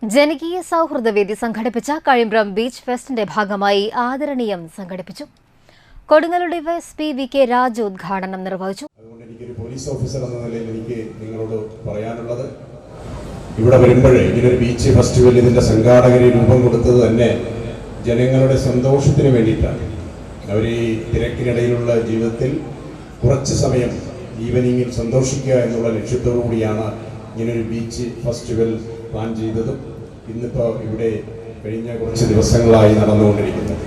ജനകീയ സൗഹൃദവേദി സംഘടിപ്പിച്ച കഴിമ്പ്രം ബീച്ച് ഫെസ്റ്റിന്റെ ഭാഗമായി ആദരണീയം സംഘടിപ്പിച്ചു. Kodungallur DYSP VK. രാജു ഉദ്ഘാടനം നിർവഹിച്ചു. എനിക്കൊരു പോലീസ് ഓഫീസർ എന്ന നിലയിൽ എനിക്ക് നിങ്ങളോട് പറയാനുള്ളത്, ഇവിടെ വരുമ്പോഴേ ഇങ്ങനൊരു ബീച്ച് ഫെസ്റ്റിവൽ ഇതിന്റെ സംഘാടകരെ രൂപം കൊടുത്തത് തന്നെ ജനങ്ങളുടെ സന്തോഷത്തിന് വേണ്ടിയിട്ടാണ്. അവർ ഈ തിരക്കിനിടയിലുള്ള ജീവിതത്തിൽ കുറച്ച് സമയം ഈവനിങ്ങിൽ സന്തോഷിക്കുക എന്നുള്ള ലക്ഷ്യത്തോടു കൂടിയാണ് ഇങ്ങനൊരു ബീച്ച് ഫെസ്റ്റിവൽ പ്ലാൻ ചെയ്തതും ഇന്നിപ്പോൾ ഇവിടെ കഴിഞ്ഞ കുറച്ച് ദിവസങ്ങളായി നടന്നുകൊണ്ടിരിക്കുന്നത്.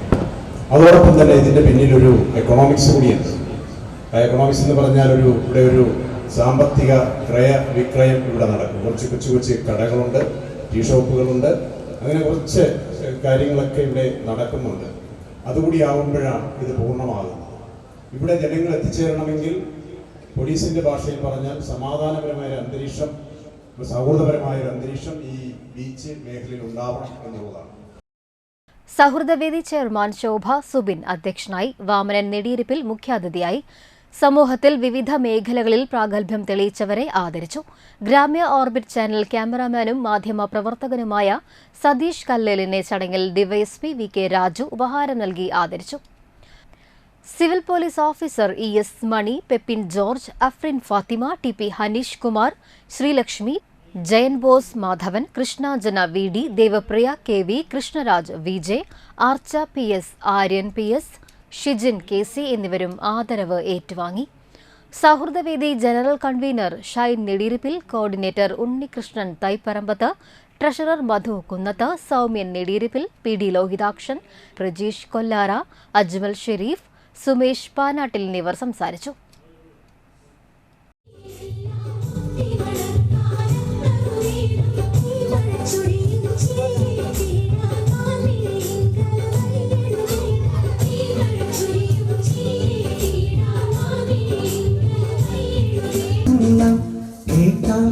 അതോടൊപ്പം തന്നെ ഇതിൻ്റെ പിന്നിലൊരു എക്കണോമിക്സ് കൂടിയുണ്ട്. എക്കണോമിക്സ് എന്ന് പറഞ്ഞാൽ ഇവിടെ ഒരു സാമ്പത്തിക ക്രയ വിക്രയം ഇവിടെ നടക്കും. കുറച്ച് കൊച്ചു കൊച്ചു കടകളുണ്ട്, ടീ ഷോപ്പുകളുണ്ട്, അങ്ങനെ കുറച്ച് കാര്യങ്ങളൊക്കെ ഇവിടെ നടക്കുന്നുണ്ട്. അതുകൂടി ആവുമ്പോഴാണ് ഇത് പൂർണ്ണമാകുന്നത്. ഇവിടെ ജനങ്ങൾ എത്തിച്ചേരണമെങ്കിൽ പോലീസിന്റെ ഭാഷയിൽ പറഞ്ഞാൽ സമാധാനപരമായ ഒരു അന്തരീക്ഷം, സൗഹൃദപരമായ ഒരു അന്തരീക്ഷം ഈ ബീച്ച് മേഖലയിൽ ഉണ്ടാവണം എന്നുള്ളതാണ്. സൗഹൃദവേദി ചെയർമാൻ ശോഭ സുബിൻ അധ്യക്ഷനായി. വാമനൻ നെടിയിരിപ്പിൽ മുഖ്യാതിഥിയായി. സമൂഹത്തിൽ വിവിധ മേഖലകളിൽ പ്രാഗൽഭ്യം തെളിയിച്ചവരെ ആദരിച്ചു. ഗ്രാമ്യ ഓർബിറ്റ് ചാനൽ ക്യാമറാമാനും മാധ്യമ പ്രവർത്തകനുമായ സതീഷ് കല്ലേലിനെ ചടങ്ങിൽ ഡിവൈഎസ്പി വി.കെ. രാജു ഉപഹാരം നൽകി ആദരിച്ചു. Civil police officer E S. Mani, Peppin George, Afrin Fathima, T P. Hanish Kumar, Sreelakshmi, Jayan Bose Madhavan, Krishnajana V D, Devapriya K V, Krishnaraj V J, Archa P S, Aryan P S, Shijin K C എന്നിവരും ആദരവ് ഏറ്റുവാങ്ങി. സൗഹൃദവേദി general convener Shine Nediyirippil, coordinator Unnikrishnan Thaiparambath, treasurer Madhu Kunnath, Soumyan Nediyirippil, P D. Lohithakshan, Prajeesh Kollara, Ajmal Sharif, Sumesh Panattil എന്നിവർ സംസാരിച്ചു. കേട്ടാൽ